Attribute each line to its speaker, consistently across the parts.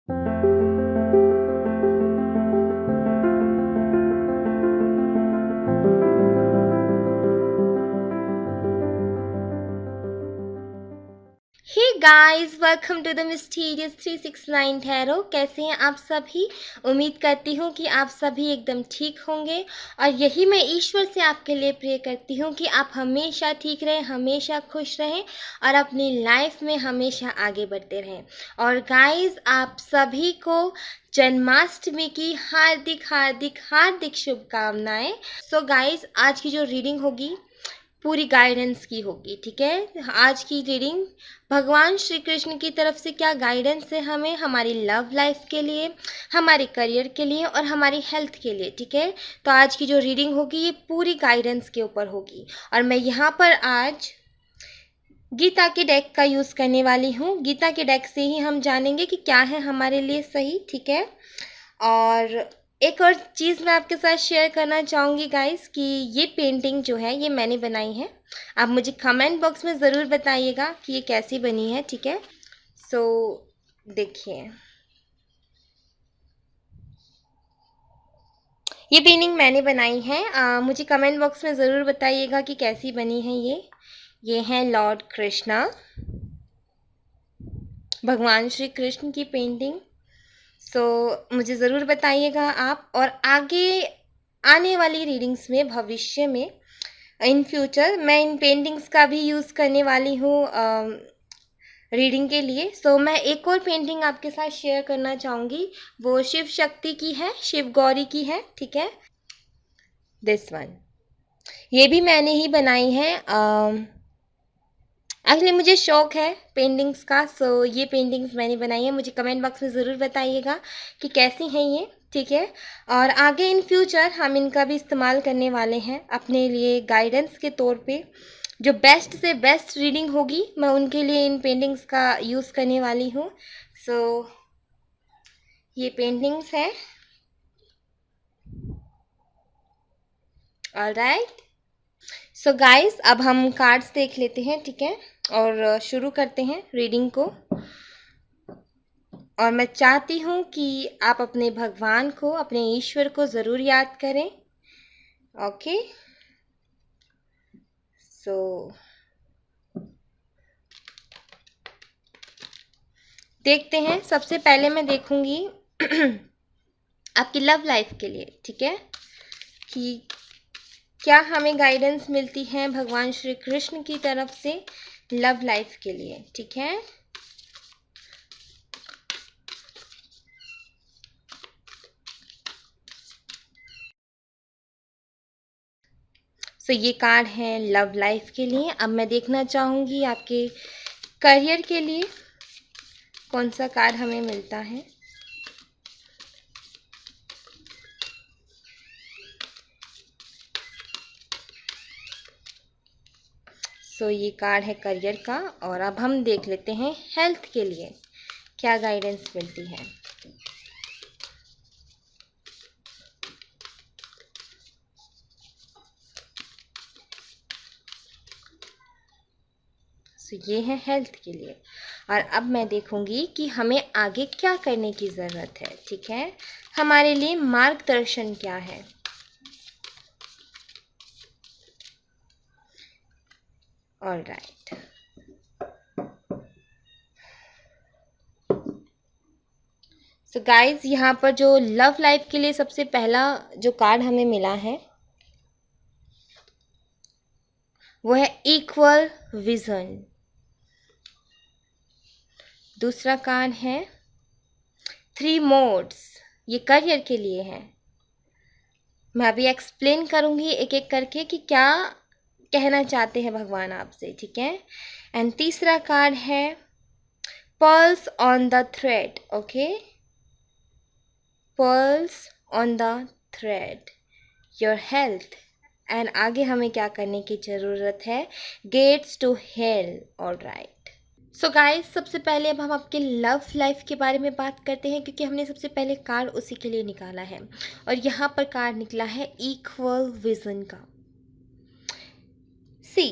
Speaker 1: Hey guys, welcome to the mysterious 369 tarot. कैसे हैं आप सभी? उम्मीद करती हूँ कि आप सभी एकदम ठीक होंगे और यही मैं ईश्वर से आपके लिए प्रे करती हूँ कि आप हमेशा ठीक रहें, हमेशा खुश रहें और अपनी लाइफ में हमेशा आगे बढ़ते रहें। और गाइस, आप सभी को जन्माष्टमी की हार्दिक हार्दिक हार्दिक शुभकामनाएं। सो गाइस, आज की जो रीडिंग होगी पूरी गाइडेंस की होगी, ठीक है। आज की रीडिंग भगवान श्री कृष्ण की तरफ से क्या गाइडेंस है हमें हमारी लव लाइफ के लिए, हमारे करियर के लिए और हमारी हेल्थ के लिए, ठीक है। तो आज की जो रीडिंग होगी ये पूरी गाइडेंस के ऊपर होगी और मैं यहाँ पर आज गीता के डेक का यूज़ करने वाली हूँ। गीता के डेक से ही हम जानेंगे कि क्या है हमारे लिए सही, ठीक है। और एक और चीज़ मैं आपके साथ शेयर करना चाहूँगी गाइस कि ये पेंटिंग जो है ये मैंने बनाई है। आप मुझे कमेंट बॉक्स में ज़रूर बताइएगा कि ये कैसी बनी है, ठीक है। सो देखिए, ये पेंटिंग मैंने बनाई है। मुझे कमेंट बॉक्स में ज़रूर बताइएगा कि कैसी बनी है ये है लॉर्ड कृष्णा, भगवान श्री कृष्ण की पेंटिंग। सो मुझे ज़रूर बताइएगा आप। और आगे आने वाली रीडिंग्स में, भविष्य में, इन फ्यूचर मैं इन पेंटिंग्स का भी यूज़ करने वाली हूँ रीडिंग के लिए। सो मैं एक और पेंटिंग आपके साथ शेयर करना चाहूँगी, वो शिव शक्ति की है, शिव गौरी की है, ठीक है। दिस वन, ये भी मैंने ही बनाई है। एक्चुअली मुझे शौक है पेंटिंग्स का, सो ये पेंटिंग्स मैंने बनाई है। मुझे कमेंट बॉक्स में ज़रूर बताइएगा कि कैसी हैं ये, ठीक है। और आगे इन फ्यूचर हम इनका भी इस्तेमाल करने वाले हैं अपने लिए गाइडेंस के तौर पे। जो बेस्ट से बेस्ट रीडिंग होगी मैं उनके लिए इन पेंटिंग्स का यूज़ करने वाली हूँ। सो ये पेंटिंग्स हैं। ऑलराइट, सो गाइस, अब हम कार्ड्स देख लेते हैं, ठीक है, और शुरू करते हैं रीडिंग को। और मैं चाहती हूँ कि आप अपने भगवान को, अपने ईश्वर को ज़रूर याद करें, ओके। सो देखते हैं। सबसे पहले मैं देखूंगी आपकी लव लाइफ के लिए, ठीक है, कि क्या हमें गाइडेंस मिलती है भगवान श्री कृष्ण की तरफ से लव लाइफ के लिए, ठीक है। सो ये कार्ड है लव लाइफ के लिए। अब मैं देखना चाहूँगी आपके करियर के लिए कौन सा कार्ड हमें मिलता है। सो ये कार्ड है करियर का। और अब हम देख लेते हैं हेल्थ के लिए क्या गाइडेंस मिलती है। सो ये है हेल्थ के लिए। और अब मैं देखूंगी कि हमें आगे क्या करने की ज़रूरत है, ठीक है। हमारे लिए मार्गदर्शन क्या है। ऑलराइट, सो गाइज, यहाँ पर जो लव लाइफ के लिए सबसे पहला जो कार्ड हमें मिला है वो है इक्वल विजन। दूसरा कार्ड है 3 मोड्स, ये करियर के लिए है। मैं अभी एक्सप्लेन करूँगी एक एक करके कि क्या कहना चाहते हैं भगवान आपसे, ठीक है। एंड तीसरा कार्ड है pearls on the thread, okay, pearls on the thread, your health. And आगे हमें क्या करने की ज़रूरत है, gets to hell. Alright, so guys, सबसे पहले अब हम आपके लव लाइफ के बारे में बात करते हैं क्योंकि हमने सबसे पहले कार्ड उसी के लिए निकाला है। और यहाँ पर कार्ड निकला है इक्वल विजन का। सी,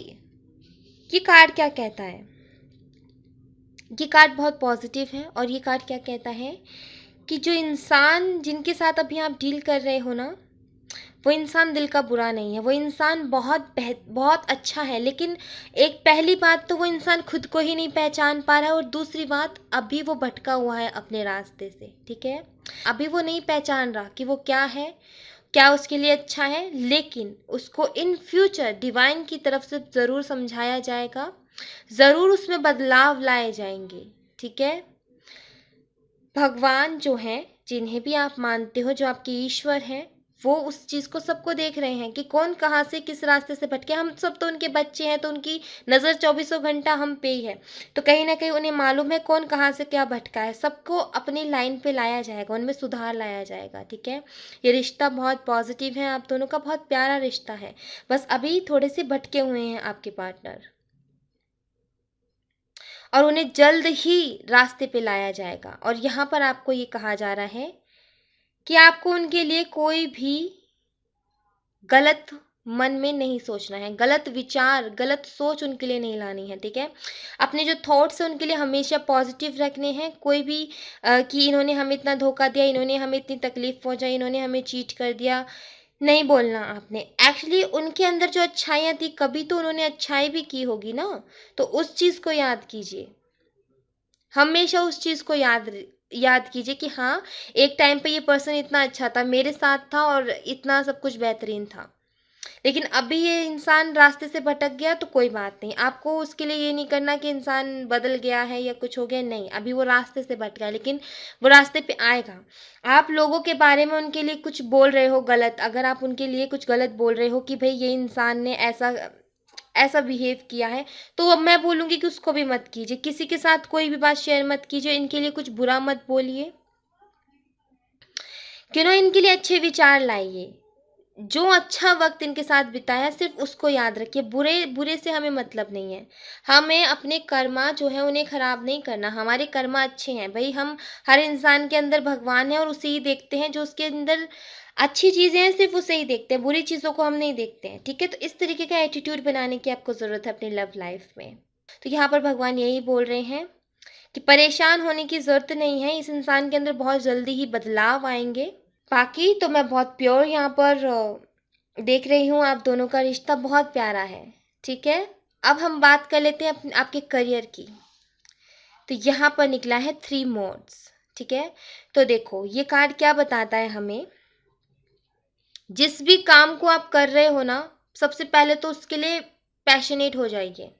Speaker 1: ये कार्ड क्या कहता है, ये कार्ड बहुत पॉजिटिव है और ये कार्ड क्या कहता है कि जो इंसान जिनके साथ अभी आप डील कर रहे हो ना, वो इंसान दिल का बुरा नहीं है, वो इंसान बहुत अच्छा है, लेकिन एक पहली बात तो वो इंसान खुद को ही नहीं पहचान पा रहा है, और दूसरी बात अभी वो भटका हुआ है अपने रास्ते से, ठीक है। अभी वो नहीं पहचान रहा कि वो क्या है, क्या उसके लिए अच्छा है, लेकिन उसको इन फ्यूचर डिवाइन की तरफ से ज़रूर समझाया जाएगा, ज़रूर उसमें बदलाव लाए जाएंगे, ठीक है। भगवान जो हैं, जिन्हें भी आप मानते हो, जो आपके ईश्वर हैं, वो उस चीज़ को सबको देख रहे हैं कि कौन कहाँ से किस रास्ते से भटके। हम सब तो उनके बच्चे हैं, तो उनकी नज़र चौबीसों घंटा हम पे ही है, तो कहीं ना कहीं उन्हें मालूम है कौन कहाँ से क्या भटका है। सबको अपनी लाइन पे लाया जाएगा, उनमें सुधार लाया जाएगा, ठीक है। ये रिश्ता बहुत पॉजिटिव है, आप दोनों का बहुत प्यारा रिश्ता है, बस अभी थोड़े से भटके हुए हैं आपके पार्टनर, और उन्हें जल्द ही रास्ते पे लाया जाएगा। और यहाँ पर आपको ये कहा जा रहा है कि आपको उनके लिए कोई भी गलत मन में नहीं सोचना है, गलत विचार, गलत सोच उनके लिए नहीं लानी है, ठीक है। अपने जो थॉट्स हैं उनके लिए हमेशा पॉजिटिव रखने हैं। कोई भी कि इन्होंने हमें इतना धोखा दिया, इन्होंने हमें इतनी तकलीफ पहुंचाई, इन्होंने हमें चीट कर दिया, नहीं बोलना आपने। एक्चुअली उनके अंदर जो अच्छाइयाँ थी, कभी तो उन्होंने अच्छाई भी की होगी ना, तो उस चीज़ को याद कीजिए, हमेशा उस चीज़ को याद कीजिए कि हाँ, एक टाइम पे ये पर्सन इतना अच्छा था, मेरे साथ था और इतना सब कुछ बेहतरीन था, लेकिन अभी ये इंसान रास्ते से भटक गया, तो कोई बात नहीं। आपको उसके लिए ये नहीं करना कि इंसान बदल गया है या कुछ हो गया, नहीं, अभी वो रास्ते से भटका है, लेकिन वो रास्ते पे आएगा। आप लोगों के बारे में उनके लिए कुछ बोल रहे हो गलत, अगर आप उनके लिए कुछ गलत बोल रहे हो कि भाई ये इंसान ने ऐसा ऐसा बिहेव किया है, तो अब मैं बोलूँगी कि उसको भी मत कीजिए, किसी के साथ कोई भी बात शेयर मत कीजिए, इनके लिए कुछ बुरा मत बोलिए, क्यों ना इनके लिए अच्छे विचार लाइए। जो अच्छा वक्त इनके साथ बिताया सिर्फ उसको याद रखिए, बुरे बुरे से हमें मतलब नहीं है। हमें अपने कर्मा जो है उन्हें खराब नहीं करना, हमारे कर्मा अच्छे हैं भाई। हम हर इंसान के अंदर भगवान है और उसे ही देखते हैं, जो उसके अंदर अच्छी चीज़ें हैं सिर्फ उसे ही देखते हैं, बुरी चीज़ों को हम नहीं देखते हैं, ठीक है। तो इस तरीके का एटीट्यूड बनाने की आपको ज़रूरत है अपनी लव लाइफ में। तो यहाँ पर भगवान यही बोल रहे हैं कि परेशान होने की ज़रूरत नहीं है, इस इंसान के अंदर बहुत जल्दी ही बदलाव आएंगे। बाकी तो मैं बहुत प्योर यहाँ पर देख रही हूँ, आप दोनों का रिश्ता बहुत प्यारा है, ठीक है। अब हम बात कर लेते हैं आपके करियर की। तो यहाँ पर निकला है 3 मोड्स, ठीक है। तो देखो ये कार्ड क्या बताता है हमें, जिस भी काम को आप कर रहे हो ना, सबसे पहले तो उसके लिए पैशनेट हो जाइए।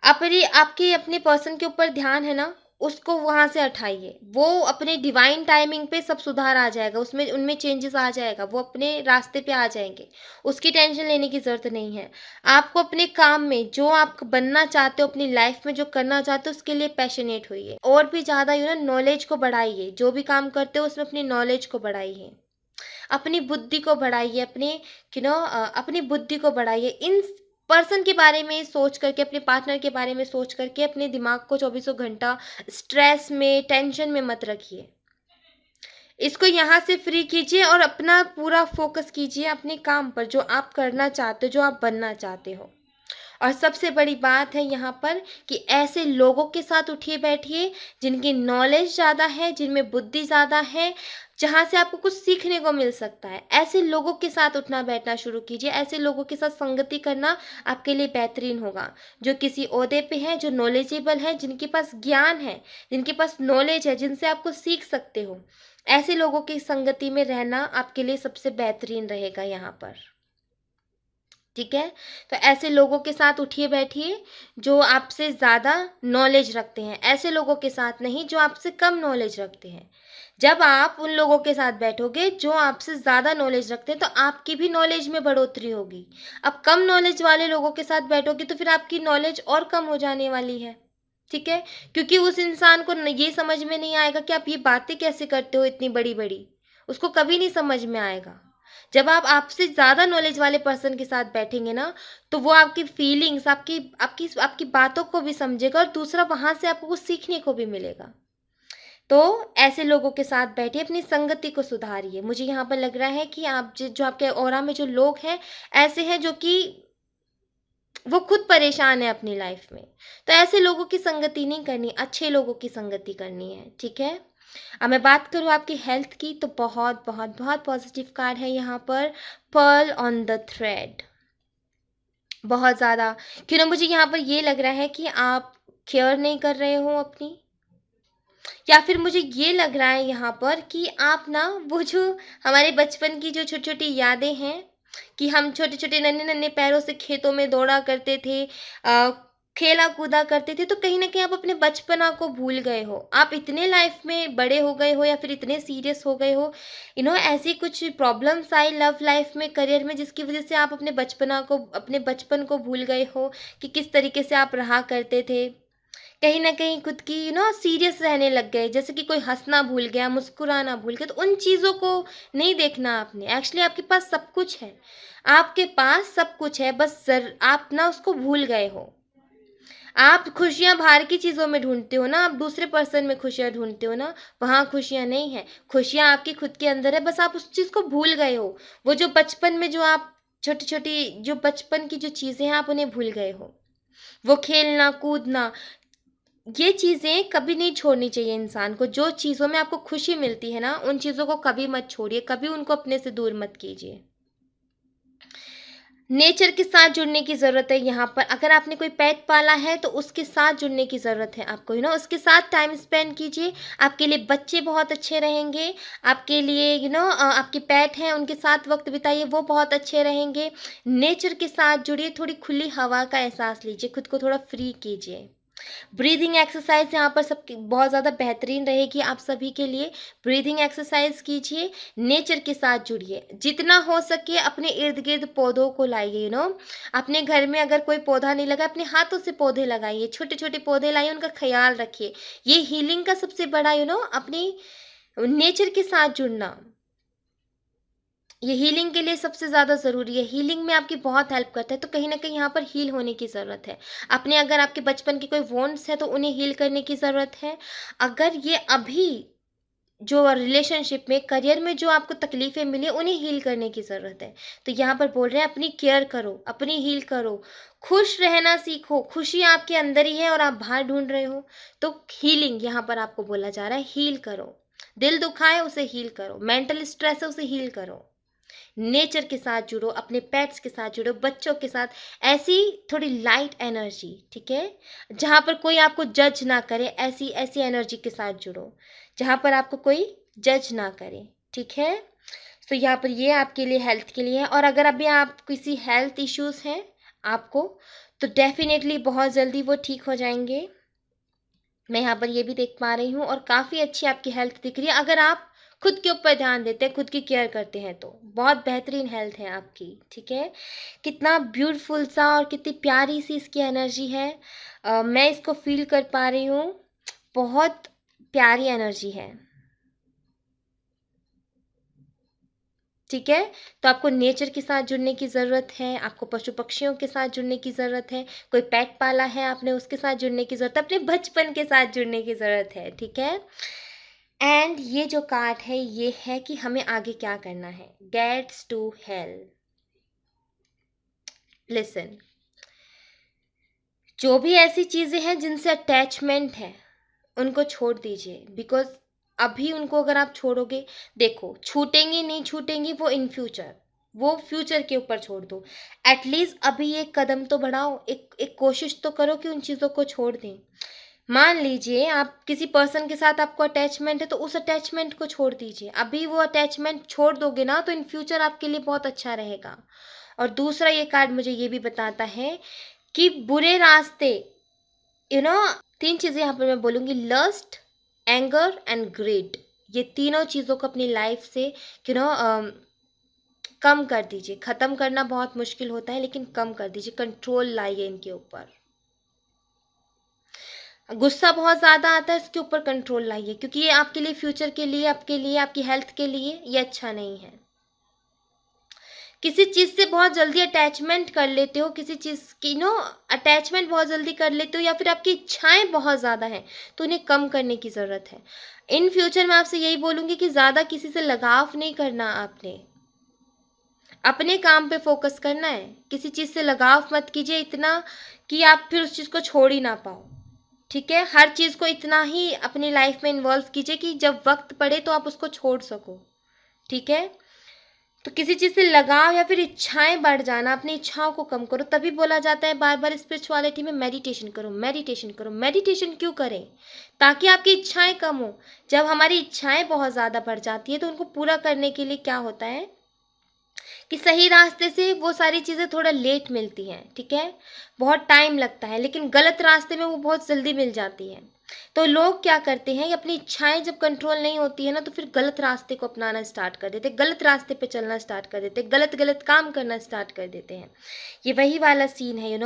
Speaker 1: आपके अपने पर्सन के ऊपर ध्यान है ना, उसको वहाँ से हटाइए, वो अपने डिवाइन टाइमिंग पे सब सुधार आ जाएगा, उसमें उनमें चेंजेस आ जाएगा, वो अपने रास्ते पे आ जाएंगे, उसकी टेंशन लेने की ज़रूरत नहीं है। आपको अपने काम में जो आप बनना चाहते हो, अपनी लाइफ में जो करना चाहते हो, उसके लिए पैशनेट होइए, और भी ज़्यादा नॉलेज को बढ़ाइए, जो भी काम करते हो उसमें अपनी नॉलेज को बढ़ाइए, अपनी बुद्धि को बढ़ाइए, अपनी बुद्धि को बढ़ाइए। इन पर्सन के बारे में सोच करके, अपने पार्टनर के बारे में सोच करके अपने दिमाग को चौबीसों घंटा स्ट्रेस में, टेंशन में मत रखिए। इसको यहाँ से फ्री कीजिए और अपना पूरा फोकस कीजिए अपने काम पर, जो आप करना चाहते हो, जो आप बनना चाहते हो। और सबसे बड़ी बात है यहाँ पर कि ऐसे लोगों के साथ उठिए बैठिए जिनकी नॉलेज ज़्यादा है, जिनमें बुद्धि ज़्यादा है, जहाँ से आपको कुछ सीखने को मिल सकता है। ऐसे लोगों के साथ उठना बैठना शुरू कीजिए, ऐसे लोगों के साथ संगति करना आपके लिए बेहतरीन होगा, जो किसी ओहदे पे हैं, जो नॉलेजेबल है, जिनके पास ज्ञान है, जिनके पास नॉलेज है, जिनसे आपको सीख सकते हो। ऐसे लोगों की संगति में रहना आपके लिए सबसे बेहतरीन रहेगा यहाँ पर, ठीक है। तो ऐसे लोगों के साथ उठिए बैठिए जो आपसे ज़्यादा नॉलेज रखते हैं, ऐसे लोगों के साथ नहीं जो आपसे कम नॉलेज रखते हैं। जब आप उन लोगों के साथ बैठोगे जो आपसे ज़्यादा नॉलेज रखते हैं, तो आपकी भी नॉलेज में बढ़ोतरी होगी। अब कम नॉलेज वाले लोगों के साथ बैठोगे तो फिर आपकी नॉलेज और कम हो जाने वाली है, ठीक है। क्योंकि उस इंसान को ये समझ में नहीं आएगा कि आप ये बातें कैसे करते हो इतनी बड़ी बड़ी, उसको कभी नहीं समझ में आएगा। जब आप आपसे ज़्यादा नॉलेज वाले पर्सन के साथ बैठेंगे ना, तो वो आपकी फीलिंग्स, आपकी आपकी आपकी बातों को भी समझेगा, और दूसरा वहाँ से आपको कुछ सीखने को भी मिलेगा। तो ऐसे लोगों के साथ बैठिए, अपनी संगति को सुधारिए। मुझे यहाँ पर लग रहा है कि आप जो आपके ऑरा में जो लोग हैं, ऐसे हैं जो कि वो खुद परेशान है अपनी लाइफ में। तो ऐसे लोगों की संगति नहीं करनी, अच्छे लोगों की संगति करनी है, ठीक है। अब मैं बात करूँ आपकी हेल्थ की, तो बहुत बहुत बहुत पॉजिटिव कार्ड है यहाँ पर, पर्ल ऑन द थ्रेड। बहुत ज़्यादा, क्यों ना मुझे यहाँ पर ये लग रहा है कि आप केयर नहीं कर रहे हो अपनी, या फिर मुझे ये लग रहा है यहाँ पर कि आप ना वो जो हमारे बचपन की जो छोटी छोटी यादें हैं, कि हम छोटे छोटे नन्हे नन्हे पैरों से खेतों में दौड़ा करते थे, खेला कूदा करते थे, तो कहीं ना कहीं आप अपने बचपना को भूल गए हो। आप इतने लाइफ में बड़े हो गए हो या फिर इतने सीरियस हो गए हो, ऐसी कुछ प्रॉब्लम्स आई लव लाइफ में, करियर में, जिसकी वजह से आप अपने बचपन को भूल गए हो कि किस तरीके से आप रहा करते थे। कहीं न कहीं खुद की सीरियस रहने लग गए, जैसे कि कोई हँसना भूल गया, मुस्कुराना भूल गया, तो उन चीज़ों को नहीं देखना आपने। एक्चुअली आपके पास सब कुछ है, आपके पास सब कुछ है, बस आप ना उसको भूल गए हो। आप खुशियाँ बाहर की चीज़ों में ढूँढते हो ना, आप दूसरे पर्सन में खुशियाँ ढूँढते हो ना, वहाँ खुशियाँ नहीं है, खुशियाँ आपकी खुद के अंदर है, बस आप उस चीज़ को भूल गए हो। वो जो बचपन में जो आप छोटी-छोटी जो बचपन की जो चीज़ें हैं, आप उन्हें भूल गए हो। वो खेलना, कूदना, ये चीज़ें कभी नहीं छोड़नी चाहिए इंसान को। जो चीज़ों में आपको खुशी मिलती है ना, उन चीज़ों को कभी मत छोड़िए, कभी उनको अपने से दूर मत कीजिए। नेचर के साथ जुड़ने की ज़रूरत है यहाँ पर। अगर आपने कोई पेट पाला है तो उसके साथ जुड़ने की ज़रूरत है आपको, उसके साथ टाइम स्पेंड कीजिए। आपके लिए बच्चे बहुत अच्छे रहेंगे, आपके लिए आपके पेट हैं उनके साथ वक़्त बिताइए, वो बहुत अच्छे रहेंगे। नेचर के साथ जुड़िए, थोड़ी खुली हवा का एहसास लीजिए, खुद को थोड़ा फ्री कीजिए। ब्रीदिंग एक्सरसाइज यहाँ पर सब बहुत ज़्यादा बेहतरीन रहेगी आप सभी के लिए। ब्रीदिंग एक्सरसाइज कीजिए, नेचर के साथ जुड़िए, जितना हो सके अपने इर्द गिर्द पौधों को लाइए। अपने घर में अगर कोई पौधा नहीं लगा, अपने हाथों से पौधे लगाइए, छोटे छोटे पौधे लाइए, उनका ख्याल रखिए। ये हीलिंग का सबसे बड़ा अपनी नेचर के साथ जुड़ना, ये हीलिंग के लिए सबसे ज़्यादा ज़रूरी है। हीलिंग में आपकी बहुत हेल्प करता है, तो कहीं न कहीं यहाँ पर हील होने की ज़रूरत है। अगर आपके बचपन के कोई वॉन्ड्स हैं, तो उन्हें हील करने की ज़रूरत है। अगर ये अभी जो रिलेशनशिप में, करियर में जो आपको तकलीफ़ें मिली, उन्हें हील करने की ज़रूरत है। तो यहाँ पर बोल रहे हैं अपनी केयर करो, अपनी हील करो, खुश रहना सीखो। खुशी आपके अंदर ही है और आप बाहर ढूँढ रहे हो, तो हीलिंग यहाँ पर आपको बोला जा रहा है, हील करो। दिल दुखा है उसे हील करो, मेंटल स्ट्रेस है उसे हील करो। नेचर के साथ जुड़ो, अपने पेट्स के साथ जुड़ो, बच्चों के साथ, ऐसी थोड़ी लाइट एनर्जी, ठीक है, जहाँ पर कोई आपको जज ना करे, ऐसी ऐसी एनर्जी के साथ जुड़ो जहाँ पर आपको कोई जज ना करे, ठीक है। तो यहाँ पर ये आपके लिए हेल्थ के लिए है। और अगर अभी आप किसी हेल्थ इश्यूज हैं आपको, तो डेफिनेटली बहुत जल्दी वो ठीक हो जाएंगे। मैं यहाँ पर ये भी देख पा रही हूँ, और काफ़ी अच्छी आपकी हेल्थ दिख रही है। अगर आप खुद के ऊपर ध्यान देते हैं, खुद की केयर करते हैं, तो बहुत बेहतरीन हेल्थ है आपकी, ठीक है। कितना ब्यूटीफुल सा और कितनी प्यारी सी इसकी एनर्जी है। मैं इसको फील कर पा रही हूँ, बहुत प्यारी एनर्जी है, ठीक है। तो आपको नेचर के साथ जुड़ने की ज़रूरत है, आपको पशु पक्षियों के साथ जुड़ने की ज़रूरत है, कोई पेट पाला है आपने उसके साथ जुड़ने की ज़रूरत है, अपने बचपन के साथ जुड़ने की ज़रूरत है, ठीक है। एंड ये जो कार्ड है, ये है कि हमें आगे क्या करना है। गेट्स टू हेल, लिसन, जो भी ऐसी चीज़ें हैं जिनसे अटैचमेंट है, उनको छोड़ दीजिए। बिकॉज अभी उनको अगर आप छोड़ोगे, देखो छूटेंगी नहीं छूटेंगी वो इन फ्यूचर, वो फ्यूचर के ऊपर छोड़ दो। एटलीस्ट अभी एक कदम तो बढ़ाओ, एक एक कोशिश तो करो कि उन चीज़ों को छोड़ दें। मान लीजिए आप किसी पर्सन के साथ आपको अटैचमेंट है, तो उस अटैचमेंट को छोड़ दीजिए। अभी वो अटैचमेंट छोड़ दोगे ना, तो इन फ्यूचर आपके लिए बहुत अच्छा रहेगा। और दूसरा ये कार्ड मुझे ये भी बताता है कि बुरे रास्ते, यू नो 3 चीज़ें यहाँ पर मैं बोलूँगी, लस्ट, एंगर एंड ग्रीड। ये तीनों चीज़ों को अपनी लाइफ से कम कर दीजिए। ख़त्म करना बहुत मुश्किल होता है, लेकिन कम कर दीजिए, कंट्रोल लाइए इनके ऊपर। गुस्सा बहुत ज़्यादा आता है, इसके ऊपर कंट्रोल लाइए, क्योंकि ये आपके लिए, फ्यूचर के लिए, आपके लिए, आपकी हेल्थ के लिए ये अच्छा नहीं है। किसी चीज़ से बहुत जल्दी अटैचमेंट कर लेते हो, किसी चीज़ की अटैचमेंट बहुत जल्दी कर लेते हो, या फिर आपकी इच्छाएं बहुत ज़्यादा हैं, तो उन्हें कम करने की ज़रूरत है। इन फ्यूचर मैं आपसे यही बोलूँगी कि ज़्यादा किसी से लगाव नहीं करना आपने। अपने काम पे फोकस करना है, किसी चीज़ से लगाव मत कीजिए इतना कि आप फिर उस चीज़ को छोड़ ही ना पाओ। ठीक है, हर चीज़ को इतना ही अपनी लाइफ में इन्वॉल्व कीजिए कि जब वक्त पड़े तो आप उसको छोड़ सको। ठीक है, तो किसी चीज़ से लगाव या फिर इच्छाएं बढ़ जाना, अपनी इच्छाओं को कम करो। तभी बोला जाता है बार बार स्पिरिचुअलिटी में मेडिटेशन करो, मेडिटेशन करो। मेडिटेशन क्यों करें? ताकि आपकी इच्छाएं कम हो। जब हमारी इच्छाएं बहुत ज़्यादा बढ़ जाती है तो उनको पूरा करने के लिए क्या होता है कि सही रास्ते से वो सारी चीज़ें थोड़ा लेट मिलती हैं। ठीक है, बहुत टाइम लगता है, लेकिन गलत रास्ते में वो बहुत जल्दी मिल जाती हैं। तो लोग क्या करते हैं कि अपनी इच्छाएं जब कंट्रोल नहीं होती है ना, तो फिर गलत रास्ते को अपनाना स्टार्ट कर देते, गलत रास्ते पे चलना स्टार्ट कर देते, गलत गलत काम करना स्टार्ट कर देते हैं। ये वही वाला सीन है,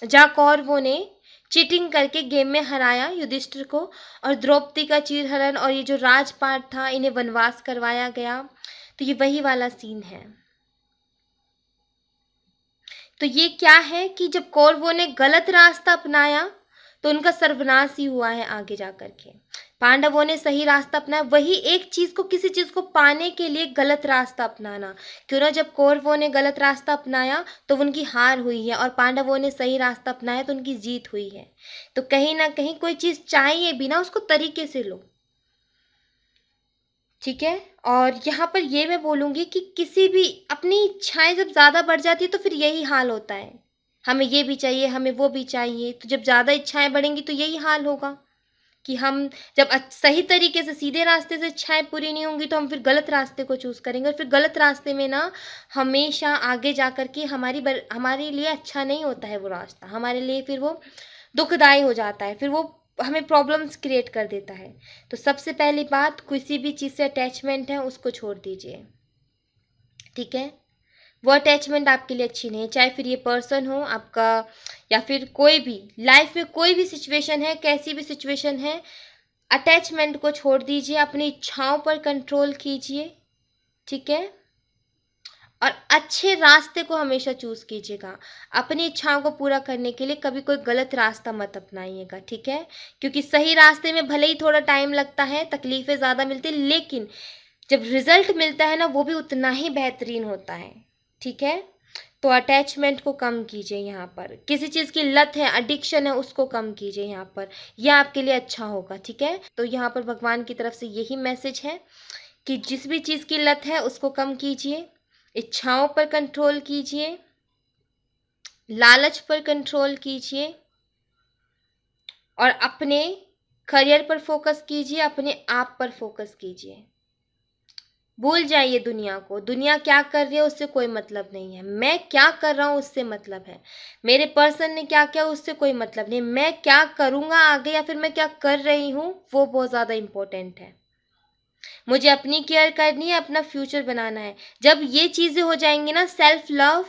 Speaker 1: जहाँ कौरवों ने चीटिंग करके गेम में हराया युधिष्ठिर को, और द्रौपदी का चीरहरण और ये जो राजपाट था इन्हें वनवास करवाया गया। तो ये वही वाला सीन है। तो ये क्या है कि जब कौरवों ने गलत रास्ता अपनाया तो उनका सर्वनाश ही हुआ है आगे जाकर के। पांडवों ने सही रास्ता अपनाया, वही एक चीज को, किसी चीज को पाने के लिए गलत रास्ता अपनाना। क्यों ना, जब कौरवों ने गलत रास्ता अपनाया तो उनकी हार हुई है, और पांडवों ने सही रास्ता अपनाया तो उनकी जीत हुई है। तो कहीं ना कहीं कोई चीज चाहिए भी ना, उसको तरीके से लो। ठीक है, और यहाँ पर ये मैं बोलूँगी कि किसी भी अपनी इच्छाएं जब ज़्यादा बढ़ जाती है तो फिर यही हाल होता है। हमें ये भी चाहिए, हमें वो भी चाहिए, तो जब ज़्यादा इच्छाएं बढ़ेंगी तो यही हाल होगा कि हम जब सही तरीके से सीधे रास्ते से इच्छाएं पूरी नहीं होंगी तो हम फिर गलत रास्ते को चूज़ करेंगे, और फिर गलत रास्ते में ना हमेशा आगे जा कर के हमारे लिए अच्छा नहीं होता है वो रास्ता, हमारे लिए फिर वो दुखदाई हो जाता है, फिर वो हमें प्रॉब्लम्स क्रिएट कर देता है। तो सबसे पहली बात, किसी भी चीज़ से अटैचमेंट है उसको छोड़ दीजिए। ठीक है, वो अटैचमेंट आपके लिए अच्छी नहीं है, चाहे फिर ये पर्सन हो आपका या फिर कोई भी लाइफ में कोई भी सिचुएशन है, कैसी भी सिचुएशन है, अटैचमेंट को छोड़ दीजिए, अपनी इच्छाओं पर कंट्रोल कीजिए। ठीक है, और अच्छे रास्ते को हमेशा चूज कीजिएगा। अपनी इच्छाओं को पूरा करने के लिए कभी कोई गलत रास्ता मत अपनाइएगा। ठीक है, क्योंकि सही रास्ते में भले ही थोड़ा टाइम लगता है, तकलीफें ज़्यादा मिलती है, लेकिन जब रिजल्ट मिलता है ना वो भी उतना ही बेहतरीन होता है। ठीक है, तो अटैचमेंट को कम कीजिए। यहाँ पर किसी चीज़ की लत है, एडिक्शन है, उसको कम कीजिए यहाँ पर, यह आपके लिए अच्छा होगा। ठीक है, तो यहाँ पर भगवान की तरफ से यही मैसेज है कि जिस भी चीज़ की लत है उसको कम कीजिए, इच्छाओं पर कंट्रोल कीजिए, लालच पर कंट्रोल कीजिए, और अपने करियर पर फोकस कीजिए, अपने आप पर फोकस कीजिए। भूल जाइए दुनिया को, दुनिया क्या कर रही है उससे कोई मतलब नहीं है, मैं क्या कर रहा हूँ उससे मतलब है, मेरे पर्सन ने क्या किया उससे कोई मतलब नहीं, मैं क्या करूँगा आगे या फिर मैं क्या कर रही हूँ वो बहुत ज़्यादा इम्पोर्टेंट है। मुझे अपनी केयर करनी है, अपना फ्यूचर बनाना है। जब ये चीज़ें हो जाएंगी ना, सेल्फ लव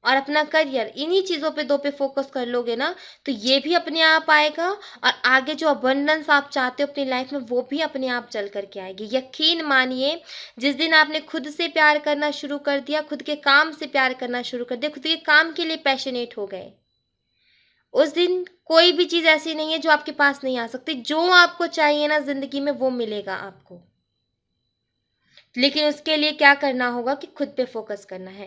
Speaker 1: और अपना करियर, इन्हीं चीज़ों पे दो पे फोकस कर लोगे ना, तो ये भी अपने आप आएगा, और आगे जो अबंडेंस आप चाहते हो अपनी लाइफ में वो भी अपने आप चल करके आएगी। यकीन मानिए, जिस दिन आपने खुद से प्यार करना शुरू कर दिया, खुद के काम से प्यार करना शुरू कर दिया, खुद के काम के लिए पैशनेट हो गए, उस दिन कोई भी चीज़ ऐसी नहीं है जो आपके पास नहीं आ सकती। जो आपको चाहिए ना जिंदगी में वो मिलेगा आपको, लेकिन उसके लिए क्या करना होगा कि खुद पे फोकस करना है।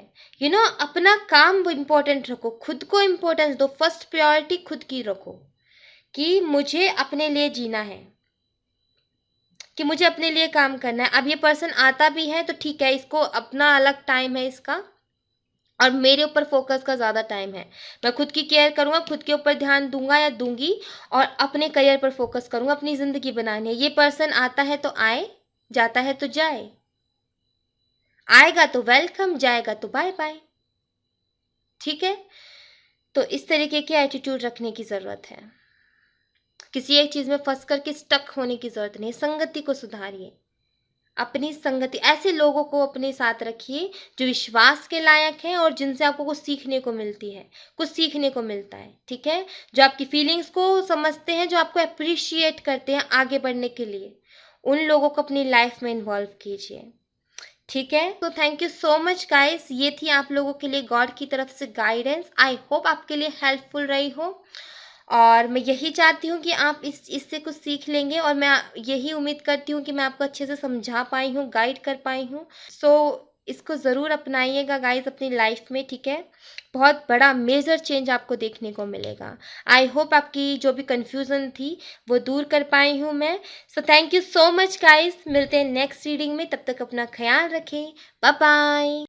Speaker 1: अपना काम इम्पोर्टेंट रखो, खुद को इम्पोर्टेंस दो, फर्स्ट प्रायोरिटी खुद की रखो कि मुझे अपने लिए जीना है, कि मुझे अपने लिए काम करना है। अब ये पर्सन आता भी है तो ठीक है, इसको अपना अलग टाइम है इसका, और मेरे ऊपर फोकस का ज़्यादा टाइम है। मैं खुद की केयर करूँगा, खुद के ऊपर ध्यान दूंगा या दूंगी, और अपने करियर पर फोकस करूँगा, अपनी ज़िंदगी बनानी है। ये पर्सन आता है तो आए, जाता है तो जाए, आएगा तो वेलकम, जाएगा तो बाय बाय। ठीक है, तो इस तरीके की एटीट्यूड रखने की ज़रूरत है। किसी एक चीज़ में फंस करके स्टक होने की ज़रूरत नहीं है। संगति को सुधारिए, अपनी संगति, ऐसे लोगों को अपने साथ रखिए जो विश्वास के लायक हैं और जिनसे आपको कुछ सीखने को मिलती है, कुछ सीखने को मिलता है। ठीक है, जो आपकी फीलिंग्स को समझते हैं, जो आपको अप्रिशिएट करते हैं आगे बढ़ने के लिए, उन लोगों को अपनी लाइफ में इन्वॉल्व कीजिए। ठीक है, तो thank you so much guys, ये थी आप लोगों के लिए गॉड की तरफ से गाइडेंस। आई होप आपके लिए हेल्पफुल रही हो, और मैं यही चाहती हूँ कि आप इससे कुछ सीख लेंगे, और मैं यही उम्मीद करती हूँ कि मैं आपको अच्छे से समझा पाई हूँ, गाइड कर पाई हूँ। सो इसको ज़रूर अपनाइएगा गाइज़ अपनी लाइफ में, ठीक है? बहुत बड़ा मेजर चेंज आपको देखने को मिलेगा। आई होप आपकी जो भी कन्फ्यूज़न थी वो दूर कर पाई हूँ मैं। So thank you so much guys, मिलते हैं नेक्स्ट रीडिंग में, तब तक अपना ख़्याल रखें। Bye bye.